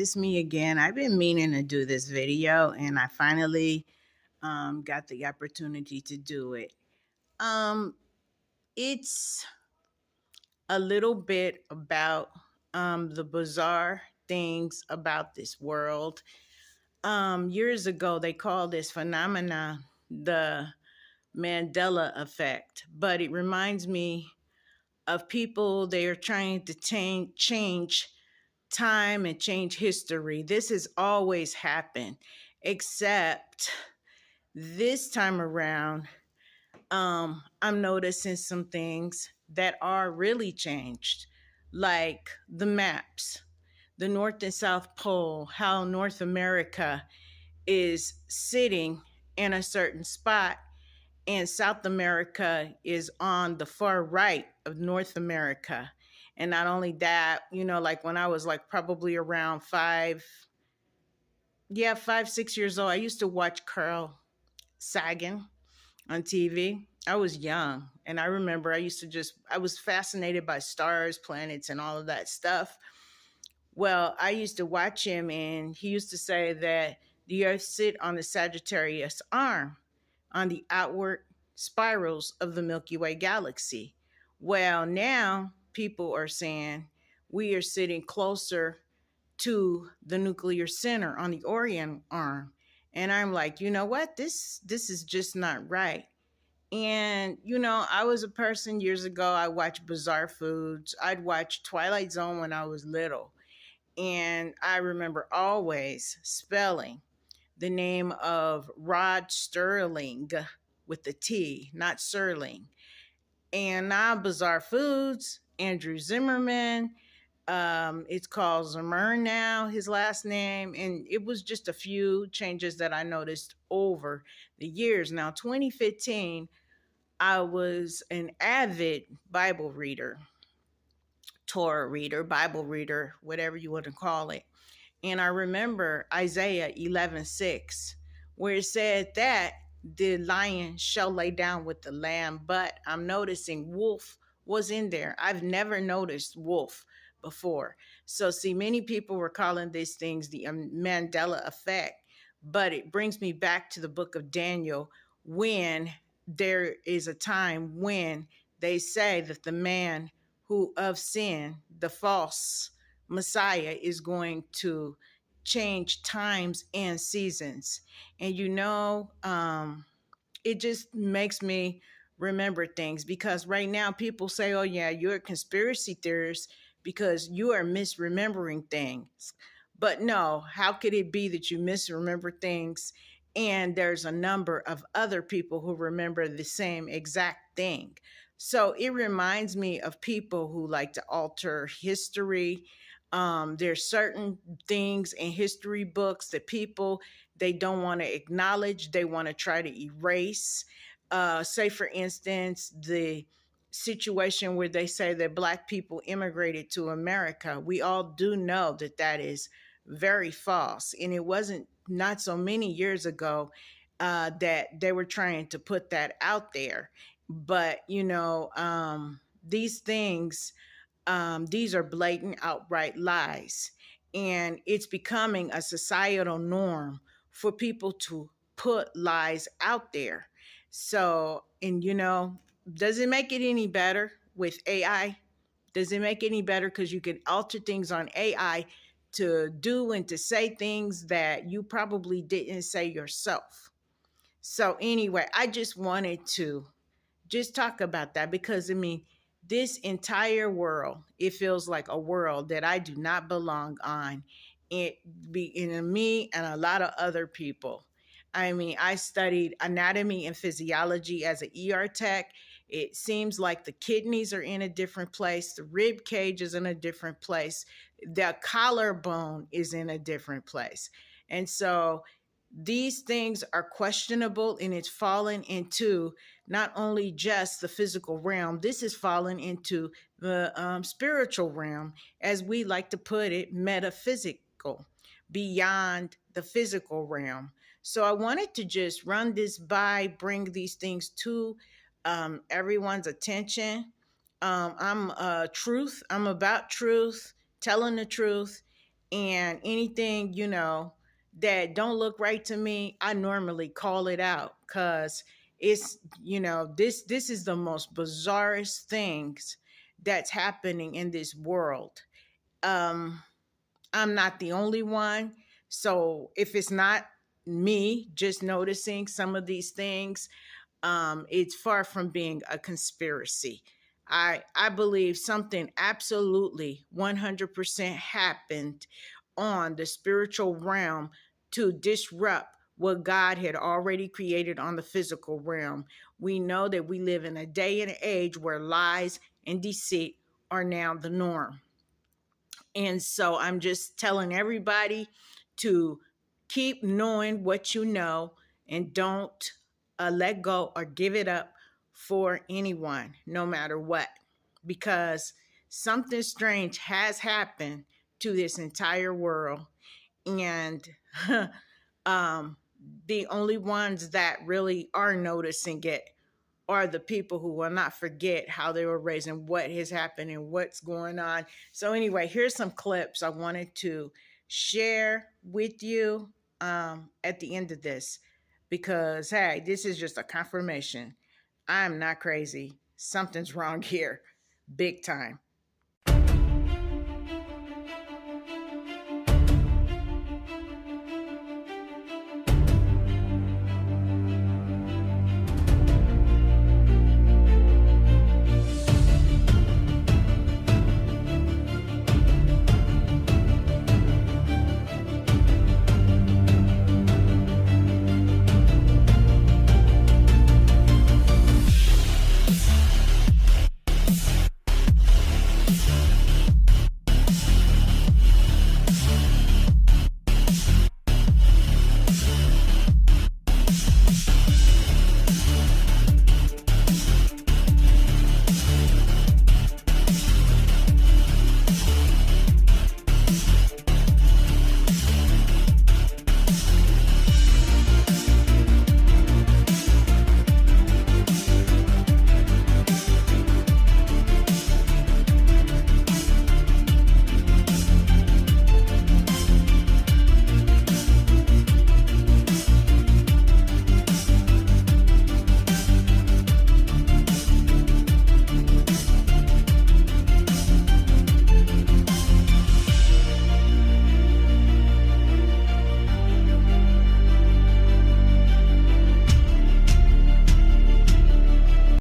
it's me again. I've been meaning to do this video and I finally got the opportunity to do it. Um, it's a little bit about the bizarre things about this world. Years ago, they called this phenomena the Mandela effect, but it reminds me of people they are trying to change time and change history. This has always happened, except this time around, I'm noticing some things that are really changed, like the maps, the North and South Pole, how North America is sitting in a certain spot and South America is on the far right of North America. And not only that, like when I was like probably around 6 years old, I used to watch Carl Sagan on TV. I was young and I remember I was fascinated by stars, planets, and all of that stuff. Well, I used to watch him and he used to say that the earth sit on the Sagittarius arm on the outward spirals of the Milky Way galaxy. Well, now people are saying we are sitting closer to the nuclear center on the Orion arm. And I'm like, you know what? This is just not right. And I was a person years ago. I watched Bizarre Foods. I'd watch Twilight Zone when I was little. And I remember always spelling the name of Rod Sterling with the T, not Serling. And now Bizarre Foods, Andrew Zimmerman. It's called Zimmer now, his last name. And it was just a few changes that I noticed over the years. Now, 2015, I was an avid Bible reader, Torah reader, Bible reader, whatever you want to call it. And I remember Isaiah 11:6, where it said that the lion shall lay down with the lamb. But I'm noticing wolf was in there. I've never noticed wolf before. So, see, many people were calling these things the Mandela effect. But it brings me back to the book of Daniel, when there is a time when they say that the man who of sin, the false Messiah, is going to change times and seasons. And it just makes me remember things, because right now people say, oh yeah, you're a conspiracy theorist because you are misremembering things. But no, how could it be that you misremember things and there's a number of other people who remember the same exact thing? So it reminds me of people who like to alter history. There's certain things in history books that people, they don't want to acknowledge. They want to try to erase. Say, for instance, the situation where they say that Black people immigrated to America. We all do know that that is very false. And it wasn't not so many years ago that they were trying to put that out there. But, these things, these are blatant, outright lies. And it's becoming a societal norm for people to put lies out there. So, and does it make it any better with AI? Does it make it any better because you can alter things on AI to do and to say things that you probably didn't say yourself? So anyway, I just wanted to just talk about that, because this entire world, it feels like a world that I do not belong on. It be in me and a lot of other people. I studied anatomy and physiology as an ER tech. It seems like the kidneys are in a different place. The rib cage is in a different place. The collarbone is in a different place. And so these things are questionable, and it's fallen into not only just the physical realm, this is fallen into the spiritual realm, as we like to put it, metaphysical, beyond the physical realm. So I wanted to just run this by, bring these things to everyone's attention. I'm about truth, telling the truth, And anything, that don't look right to me, I normally call it out, because it's, this is the most bizarrest things that's happening in this world. um I'm not the only one. So if it's not me just noticing some of these things, it's far from being a conspiracy. I believe something absolutely 100% happened on the spiritual realm to disrupt what God had already created on the physical realm. We know that we live in a day and age where lies and deceit are now the norm. And so I'm just telling everybody to keep knowing what you know, and don't let go or give it up for anyone, no matter what, because something strange has happened to this entire world. And um, the only ones that really are noticing it are the people who will not forget how they were raised and what has happened and what's going on. So, anyway, here's some clips I wanted to share with you at the end of this, because, hey, this is just a confirmation. I'm not crazy. Something's wrong here, big time.